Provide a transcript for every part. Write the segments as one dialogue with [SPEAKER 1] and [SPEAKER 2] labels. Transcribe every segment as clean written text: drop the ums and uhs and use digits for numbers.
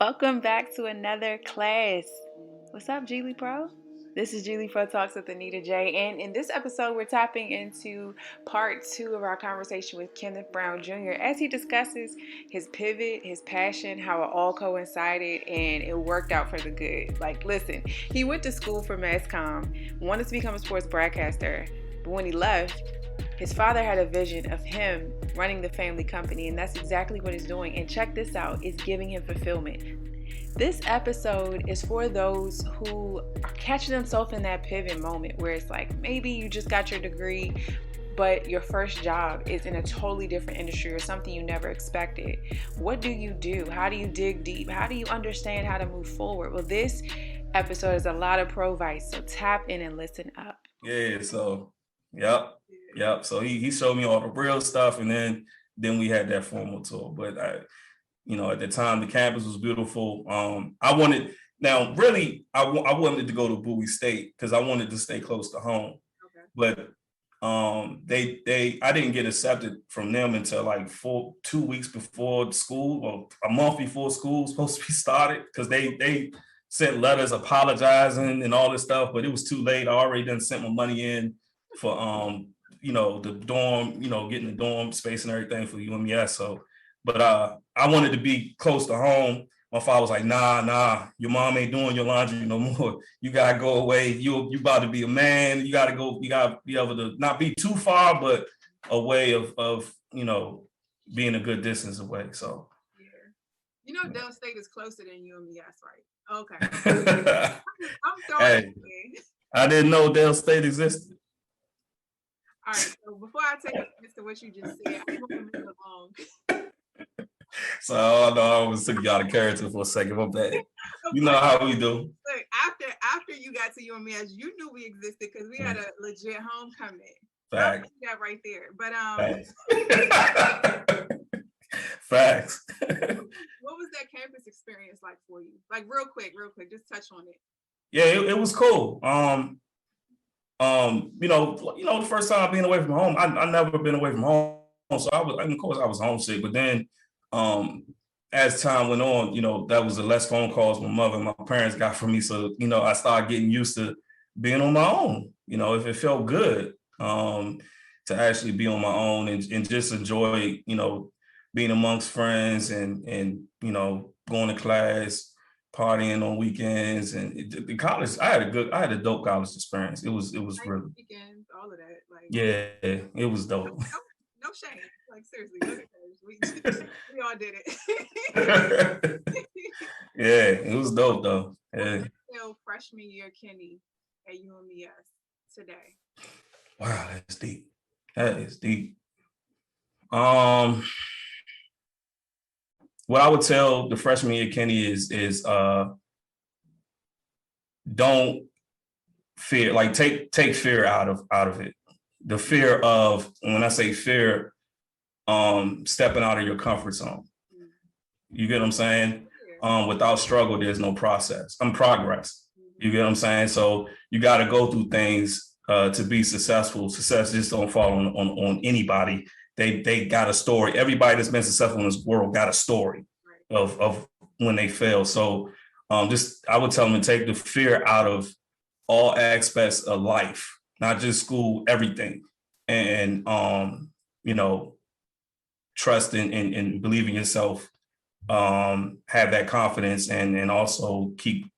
[SPEAKER 1] Welcome back to another class. What's up, Geely Pro? This is Geely Pro Talks with Anita J. And in this episode, we're tapping into part 2 of our conversation with Kenneth Brown Jr. as he discusses his pivot, his passion, how it all coincided, and it worked out for the good. Like, listen, he went to school for mass comm, wanted to become a sports broadcaster, but when he left, his father had a vision of him running the family company, and that's exactly what he's doing. And check this out, it's giving him fulfillment. This episode is for those who are catching themselves in that pivot moment where it's like maybe you just got your degree, but your first job is in a totally different industry or something you never expected. What do you do? How do you dig deep? How do you understand how to move forward? Well, this episode is a lot of pro advice, so tap in and listen up.
[SPEAKER 2] Yeah, so yep. So he showed me all the real stuff, and then we had that formal tour. But at the time, the campus was beautiful. I wanted to go to Bowie State because I wanted to stay close to home.
[SPEAKER 1] Okay.
[SPEAKER 2] But I didn't get accepted from them until like 2 weeks before school, or a month before school was supposed to be started, because they sent letters apologizing and all this stuff, but it was too late. I already done sent my money in for the dorm, getting the dorm space and everything for UMES. So, but I wanted to be close to home. My father was like, nah, your mom ain't doing your laundry no more. You gotta go away. You about to be a man. You gotta go, you gotta be able to not be too far, but away of being a good distance away. So
[SPEAKER 1] Dell State is closer than UMES, right? Okay. I'm throwing it in.
[SPEAKER 2] I didn't know Dell State existed.
[SPEAKER 1] All right, so before I take offense to what you just said, I want to move along.
[SPEAKER 2] So I was took you out of character for a second. My bad. You know how we do.
[SPEAKER 1] Look, after you got to UMES, you knew we existed because we had a legit homecoming.
[SPEAKER 2] Facts.
[SPEAKER 1] That right there. But
[SPEAKER 2] Facts.
[SPEAKER 1] What was that campus experience like for you? Like real quick, just touch on it.
[SPEAKER 2] Yeah, it was cool. The first time being away from home, I never been away from home. So I was homesick, but then as time went on, that was the less phone calls my mother and my parents got from me. So, I started getting used to being on my own, if it felt good to actually be on my own and just enjoy, being amongst friends and going to class, partying on weekends, and the college. I had a dope college experience. It was really
[SPEAKER 1] weekends, all of that. Like,
[SPEAKER 2] yeah, it was dope.
[SPEAKER 1] No shame. Like seriously, we all did it.
[SPEAKER 2] Yeah, it was dope though. Yeah.
[SPEAKER 1] Still freshman year Kenny at UMES today.
[SPEAKER 2] Wow, that's deep. That is deep. What I would tell the freshman year Kenny is don't fear, like take fear out of it. The fear of, when I say fear, stepping out of your comfort zone. You get what I'm saying? Without struggle, there's no progress. You get what I'm saying? So you got to go through things to be successful. Success just don't fall on anybody. They got a story. Everybody that's been successful in this world got a story of when they fail. So I would tell them to take the fear out of all aspects of life, not just school, everything. And trust and believe in yourself, have that confidence, and also keep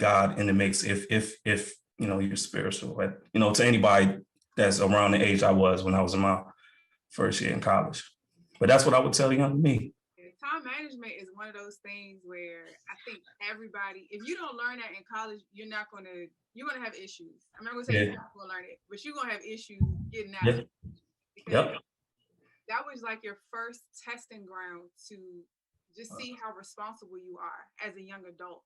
[SPEAKER 2] God in the mix if you're spiritual. But to anybody that's around the age I was when I was in my first year in college. But that's what I would tell young me.
[SPEAKER 1] Time management is one of those things where I think everybody, if you don't learn that in college, you're going to have issues. I'm not going to say you're not going to learn it, but you're going to have issues getting out of it. Because that was like your first testing ground to just see how responsible you are as a young adult.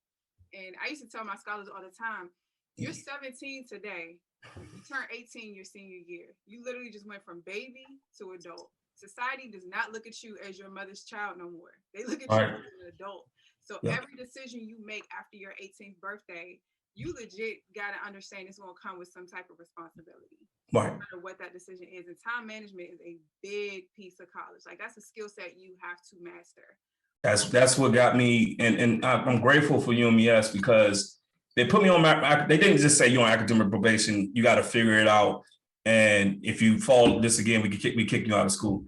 [SPEAKER 1] And I used to tell my scholars all the time, you're 17 today, you turn 18 your senior year. You literally just went from baby to adult. Society does not look at you as your mother's child no more. They look at you as an adult. So every decision you make after your 18th birthday, you legit got to understand it's going to come with some type of responsibility.
[SPEAKER 2] Right.
[SPEAKER 1] No matter what that decision is. And time management is a big piece of college. Like, that's a skill set you have to master.
[SPEAKER 2] That's what got me, and I'm grateful for UMES because they put me on they didn't just say you're on academic probation, you got to figure it out, and if you fall this again, we kick you out of school.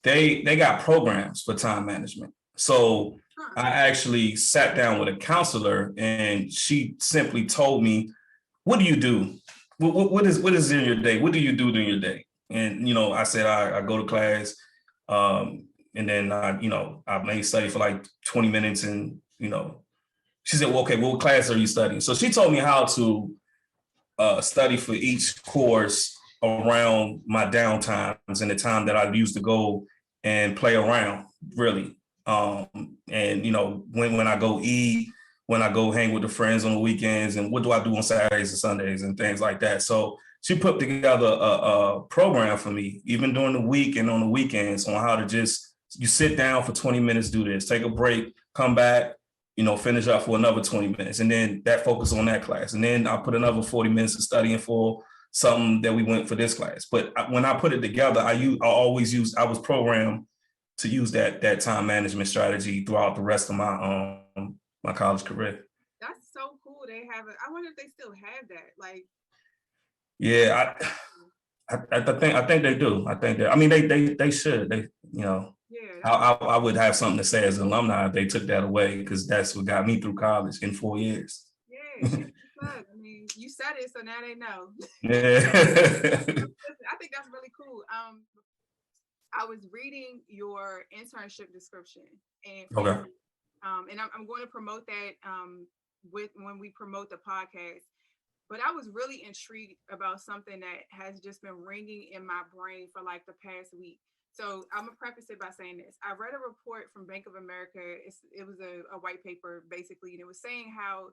[SPEAKER 2] They got programs for time management. So I actually sat down with a counselor, and she simply told me, "What do you do? What is in your day? What do you do during your day?" And I said I go to class. And then I may study for like 20 minutes, and she said, well, okay, what class are you studying? So she told me how to study for each course around my downtimes and the time that I used to go and play around, really. And when I go eat, when I go hang with the friends on the weekends, and what do I do on Saturdays and Sundays and things like that. So she put together a program for me, even during the week and on the weekends, on how to just you sit down for 20 minutes, do this, take a break, come back, finish up for another 20 minutes, and then that focus on that class. And then I put another 40 minutes of studying for something that we went for this class. But when I put it together, I was programmed to use that time management strategy throughout the rest of my college career.
[SPEAKER 1] That's so cool. They have it. I wonder if they still have that. Like,
[SPEAKER 2] yeah, I think they do. I think that. I mean, they should.
[SPEAKER 1] Yeah,
[SPEAKER 2] I would have something to say as an alumni if they took that away, because that's what got me through college in 4 years.
[SPEAKER 1] yeah, shit, I mean, you said it, so now they know.
[SPEAKER 2] Yeah.
[SPEAKER 1] I think that's really cool. I was reading your internship description, and
[SPEAKER 2] Okay.
[SPEAKER 1] and I'm going to promote that with when we promote the podcast. But I was really intrigued about something that has just been ringing in my brain for like the past week. So I'm gonna preface it by saying this. I read a report from Bank of America. It was a white paper basically, and it was saying how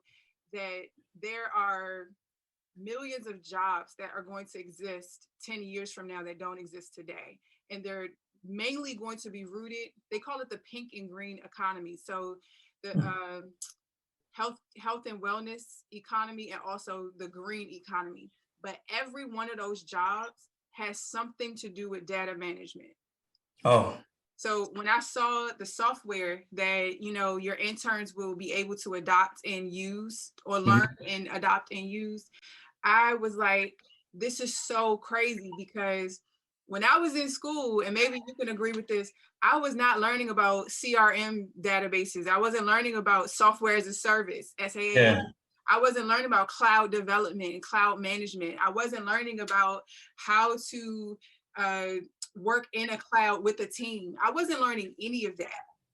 [SPEAKER 1] that there are millions of jobs that are going to exist 10 years from now that don't exist today. And they're mainly going to be rooted, they call it the pink and green economy. So the health and wellness economy, and also the green economy. But every one of those jobs has something to do with data management.
[SPEAKER 2] Oh.
[SPEAKER 1] So when I saw the software that your interns will be able to adopt and use, or learn and adopt and use, I was like, this is so crazy, because when I was in school, and maybe you can agree with this, I was not learning about CRM databases. I wasn't learning about software as a service, SaaS.
[SPEAKER 2] Yeah.
[SPEAKER 1] I wasn't learning about cloud development and cloud management. I wasn't learning about how to work in a cloud with a team. I wasn't learning any of that,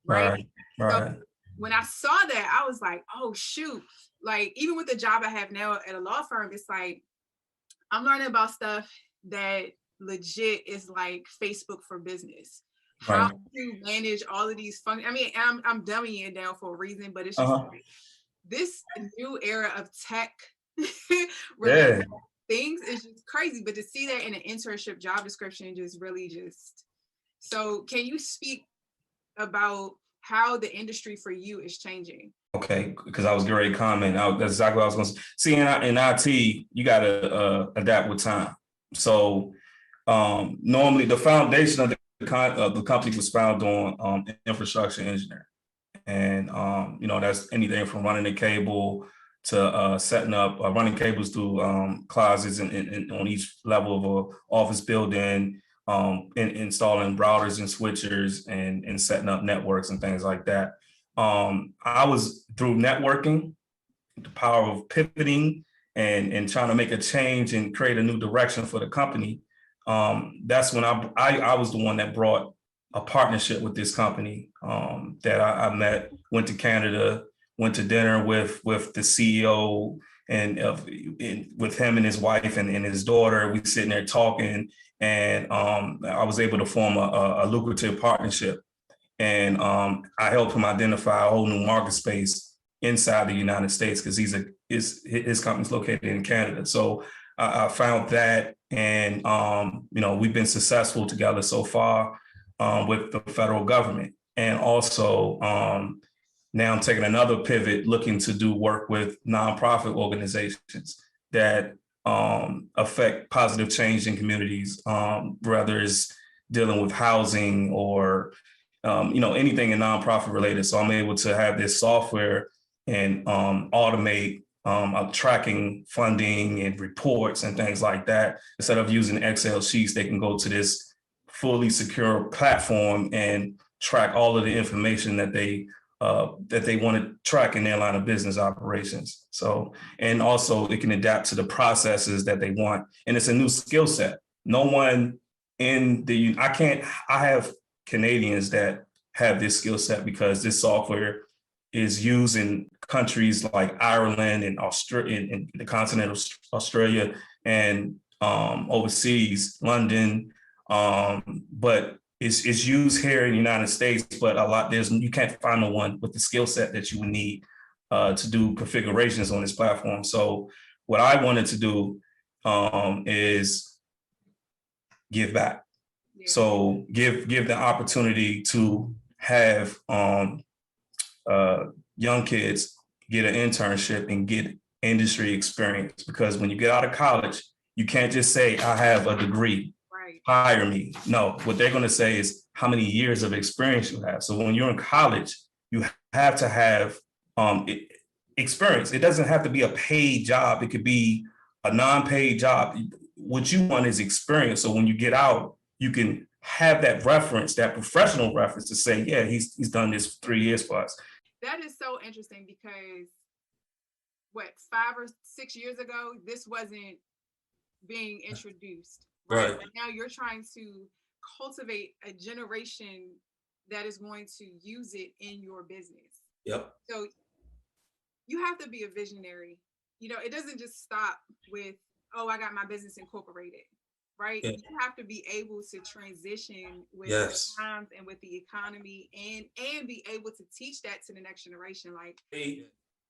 [SPEAKER 1] right?
[SPEAKER 2] Right.
[SPEAKER 1] So when I saw that, I was like, oh, shoot. Like, even with the job I have now at a law firm, it's like, I'm learning about stuff that legit is like Facebook for business. How to manage all of these functions. I mean, I'm dumbing it down for a reason, but it's just like, this new era of tech related things is just crazy. But to see that in an internship job description just really just. So can you speak about how the industry for you is changing?
[SPEAKER 2] Okay, because I was getting ready to comment. That's exactly what I was going to say. See, in IT, you got to adapt with time. So normally the foundation of the company was founded on infrastructure engineering. And, that's anything from running a cable to setting up, running cables through closets and on each level of an office building, installing routers and switchers and setting up networks and things like that. I was through networking, the power of pivoting and trying to make a change and create a new direction for the company. That's when I was the one that brought a partnership with this company that I met, went to Canada, went to dinner with the CEO and with him and his wife and his daughter. We sitting there talking, and I was able to form a lucrative partnership. And I helped him identify a whole new market space inside the United States, because his company's located in Canada. So I found that, and we've been successful together so far with the federal government. And also now I'm taking another pivot, looking to do work with nonprofit organizations that affect positive change in communities, whether it's dealing with housing or anything in nonprofit related. So I'm able to have this software and automate tracking funding and reports and things like that. Instead of using Excel sheets, they can go to this fully secure platform and track all of the information that they want to track in their line of business operations. So, and also it can adapt to the processes that they want. And it's a new skill set. No one I have Canadians that have this skill set because this software is used in countries like Ireland and Australia, in the continent of Australia, and overseas, London. But it's used here in the United States, but you can't find no one with the skill set that you would need to do configurations on this platform. So what I wanted to do is give back. Yeah. So give the opportunity to have young kids get an internship and get industry experience, because when you get out of college, you can't just say, I have a degree, right, hire me. No, what they're going to say is how many years of experience you have. So when you're in college, you have to have experience. It doesn't have to be a paid job. It could be a non-paid job. What you want is experience. So when you get out, you can have that reference, that professional reference to say, yeah, he's done this for 3 years for us.
[SPEAKER 1] That is so interesting because 5 or 6 years ago, this wasn't being introduced. Right. But now you're trying to cultivate a generation that is going to use it in your business.
[SPEAKER 2] Yep.
[SPEAKER 1] So you have to be a visionary. It doesn't just stop with, oh, I got my business incorporated, right? Yeah. You have to be able to transition with the times and with the economy and be able to teach that to the next generation.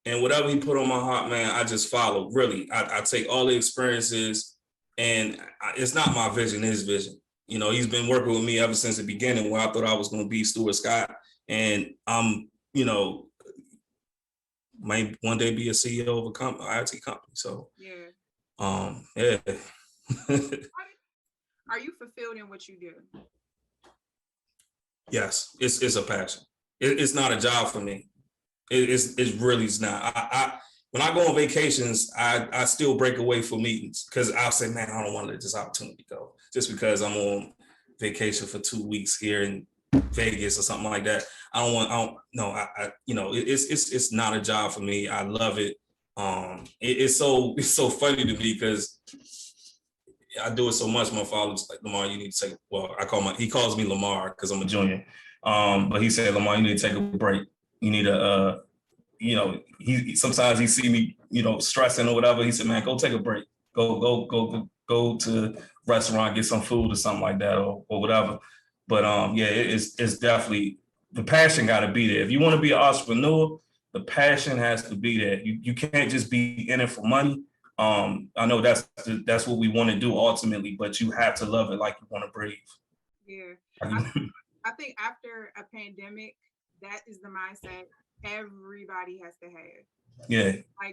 [SPEAKER 2] And whatever he put on my heart, man, I just follow. Really, I take all the experiences, and it's not my vision, his vision. He's been working with me ever since the beginning, where I thought I was going to be Stuart Scott, and I'm, might one day be a CEO of a IT company. So yeah.
[SPEAKER 1] Are you fulfilled in what you do?
[SPEAKER 2] Yes, it's a passion. It's not a job for me. It really is not. I when I go on vacations, I still break away for meetings because I'll say, man, I don't want to let this opportunity go just because I'm on vacation for 2 weeks here in Vegas or something like that. It's not a job for me. I love it. It's so funny to me because I do it so much. My father's like, Lamar, you need to take. Well, he calls me Lamar because I'm a junior. But he said, Lamar, you need to take a break. You need a, he sometimes he see me, stressing or whatever. He said, man, go take a break. Go to a restaurant, get some food or something like that or whatever. But it's definitely, the passion got to be there. If you want to be an entrepreneur, the passion has to be there. You can't just be in it for money. I know that's what we want to do ultimately, but you have to love it like you want to breathe.
[SPEAKER 1] Yeah. I think after a pandemic, that is the mindset everybody has to have.
[SPEAKER 2] Yeah.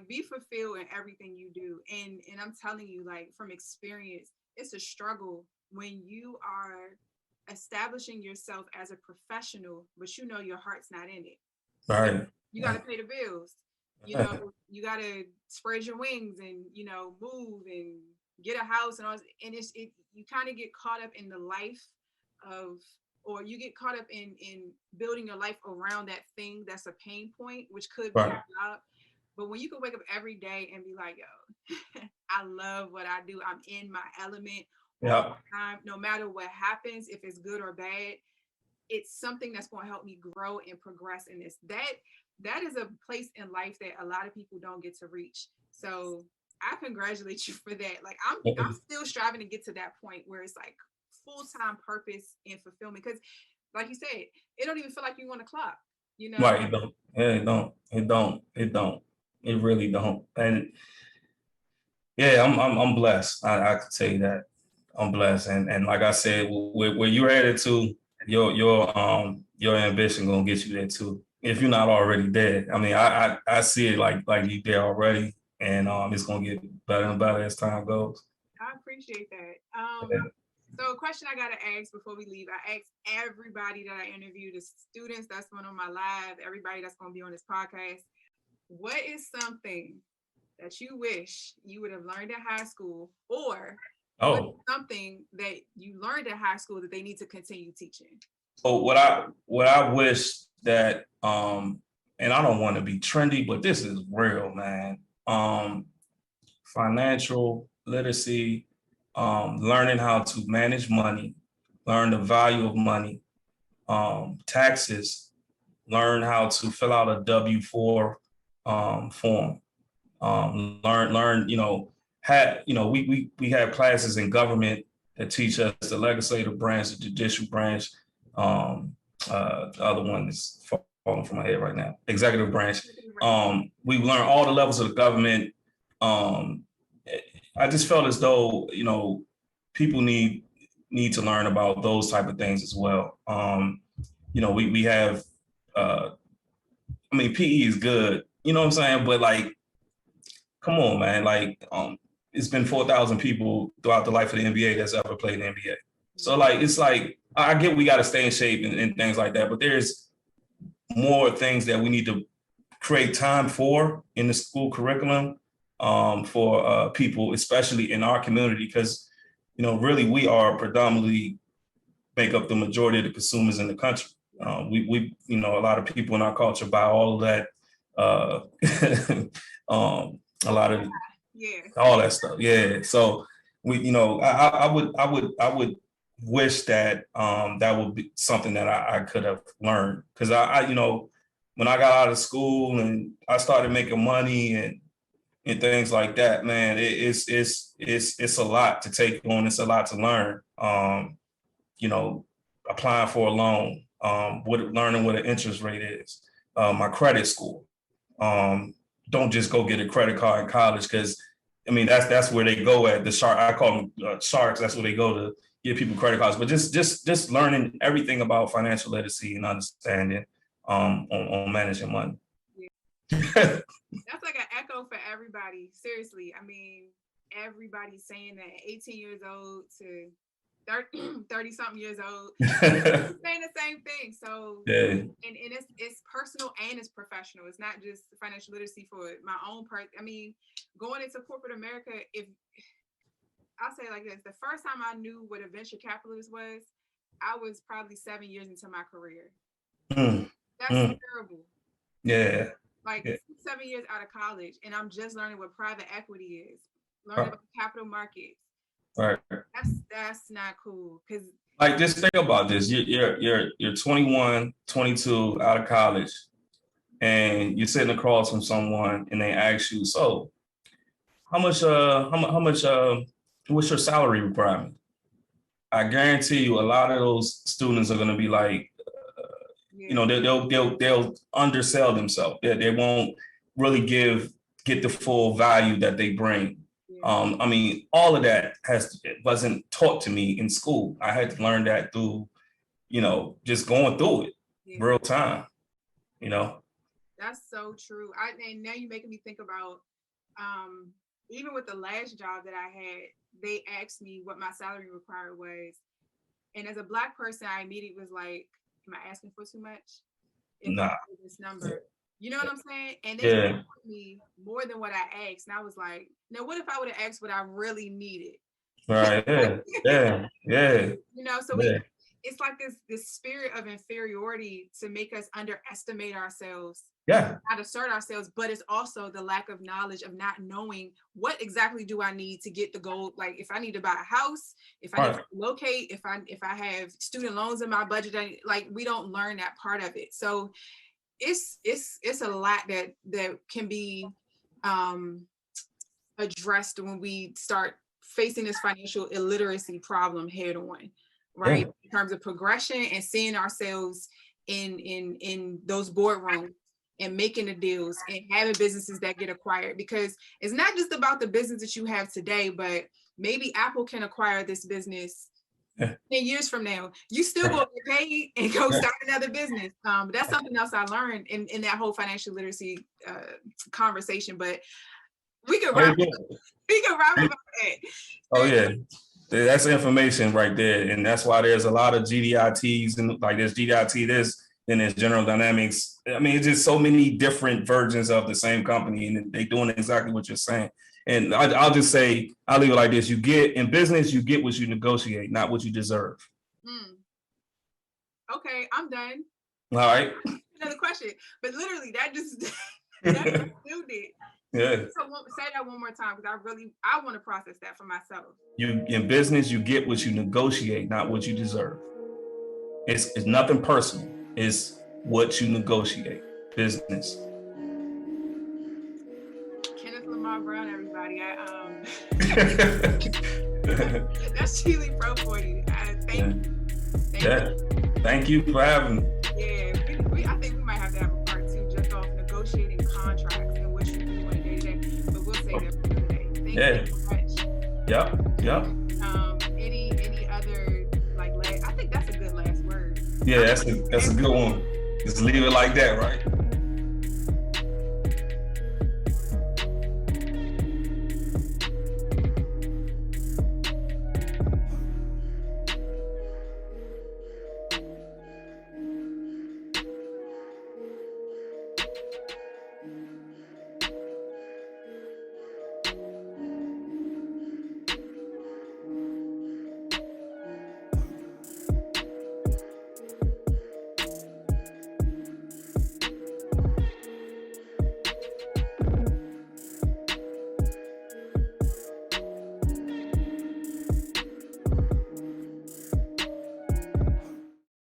[SPEAKER 1] Be fulfilled in everything you do. And I'm telling you, from experience, it's a struggle when you are establishing yourself as a professional, but your heart's not in it.
[SPEAKER 2] All right.
[SPEAKER 1] You got to pay the bills. You got to spread your wings and, move and get a house and all. And you kind of get caught up in the life of, or you get caught up in building your life around that thing that's a pain point, which could be a job. But when you can wake up every day and be like, yo, I love what I do. I'm in my element all the time. No matter what happens, if it's good or bad, it's something that's going to help me grow and progress in this. That is a place in life that a lot of people don't get to reach. So I congratulate you for that. I'm still striving to get to that point where it's full-time purpose and fulfillment. Because like you said, it don't even feel like you want to clock,
[SPEAKER 2] Right, it don't. Yeah, it don't. It really don't. And yeah, I'm blessed. I can tell you that. I'm blessed. And like I said, where you're headed to, your ambition gonna get you there too. If you're not already there. I mean, I see it like you there already, and it's gonna get better and better as time goes.
[SPEAKER 1] I appreciate that. So a question I gotta ask before we leave, I ask everybody that I interview, the students that's going on my live, everybody that's gonna be on this podcast, what is something that you wish you would have learned in high school, or what is something that you learned in high school that they need to continue teaching?
[SPEAKER 2] So what I wish that and I don't want to be trendy, but this is real, man. Financial literacy, learning how to manage money, learn the value of money, taxes, learn how to fill out a W-4 form, learn, we have classes in government that teach us the legislative branch, the judicial branch, the other one is falling from my head right now, executive branch. We learn all the levels of the government. I just felt as though, people need to learn about those type of things as well. We have, PE is good, you know what I'm saying? But like, come on, man. Like, it's been 4,000 people throughout the life of the NBA that's ever played in the NBA. So like, it's like, I get we got to stay in shape and things like that, but there's more things that we need to create time for in the school curriculum for people, especially in our community, because, really we are predominantly make up the majority of the consumers in the country. We a lot of people in our culture buy all of that, a lot of all that stuff. Yeah. So I would wish that that would be something that I could have learned, because I when I got out of school and I started making money and things like that, man, it's a lot to take on. It's a lot to learn. Applying for a loan, learning what an interest rate is, my credit score. Don't just go get a credit card in college, because that's where they go at the shark. I call them sharks. That's where they go to give people credit cards. But just learning everything about financial literacy and understanding on managing money.
[SPEAKER 1] Yeah. That's like an echo for everybody. Seriously, everybody's saying that 18 years old to 30 something years old, saying the same thing. So
[SPEAKER 2] yeah.
[SPEAKER 1] And it's personal and it's professional. It's not just financial literacy for my own part. Going into corporate America, if I'll say it like this, the first time I knew what a venture capitalist was, I was probably 7 years into my career. That's terrible.
[SPEAKER 2] Yeah.
[SPEAKER 1] Like 7 years out of college, and I'm just learning what private equity is, learning about capital markets.
[SPEAKER 2] Right.
[SPEAKER 1] That's not cool. Because
[SPEAKER 2] like, just think about this. You're 21, 22 out of college, and you're sitting across from someone and they ask you, so how much what's your salary requirement? I guarantee you a lot of those students are going to be like, they'll undersell themselves. They won't really get the full value that they bring. All of that wasn't taught to me in school. I had to learn that through, just going through it real time,
[SPEAKER 1] That's so true. And now you're making me think about, even with the last job that I had, they asked me what my salary required was. And as a Black person, I immediately was like, am I asking for too much?
[SPEAKER 2] Nah.
[SPEAKER 1] This number. You know what I'm saying? And they told me more than what I asked. And I was like, now what if I would have asked what I really needed?
[SPEAKER 2] Right. Yeah.
[SPEAKER 1] So it's like this spirit of inferiority to make us underestimate ourselves.
[SPEAKER 2] Yeah.
[SPEAKER 1] Not assert ourselves, but it's also the lack of knowledge of not knowing what exactly do I need to get the goal. Like if I need to buy a house, if I need to locate, if I have student loans in my budget, like we don't learn that part of it. So it's a lot that can be addressed when we start facing this financial illiteracy problem head on, right? In terms of progression and seeing ourselves in those boardrooms and making the deals and having businesses that get acquired, because it's not just about the business that you have today, but maybe Apple can acquire this business 10 years from now. You still go get paid and go start another business. That's something else I learned in that whole financial literacy conversation. But we could wrap about that.
[SPEAKER 2] Oh yeah. That's information right there. And that's why there's a lot of GDITs and like there's GDIT this, then there's General Dynamics. I mean, it's just so many different versions of the same company and they're doing exactly what you're saying. And I'll just say, I'll leave it like this. In business, you get what you negotiate, not what you deserve.
[SPEAKER 1] Okay, I'm done.
[SPEAKER 2] All right.
[SPEAKER 1] Another question, but literally that just that killed it.
[SPEAKER 2] Yeah.
[SPEAKER 1] So say that one more time because I want to process that for myself.
[SPEAKER 2] In business, you get what you negotiate, not what you deserve. It's nothing personal. It's what you negotiate. Business.
[SPEAKER 1] Kenneth Lamar Brown, everybody. That's Chili Pro for you. Thank you.
[SPEAKER 2] Thank you for having me.
[SPEAKER 1] Yeah, I think we might have to have a part 2 just off negotiating contracts and what you do on a day-to-day. But we'll say that for another day. Thank you so much.
[SPEAKER 2] Yep.
[SPEAKER 1] Any other I think that's a good last word.
[SPEAKER 2] Yeah, that's a good one. Just leave it like that, right?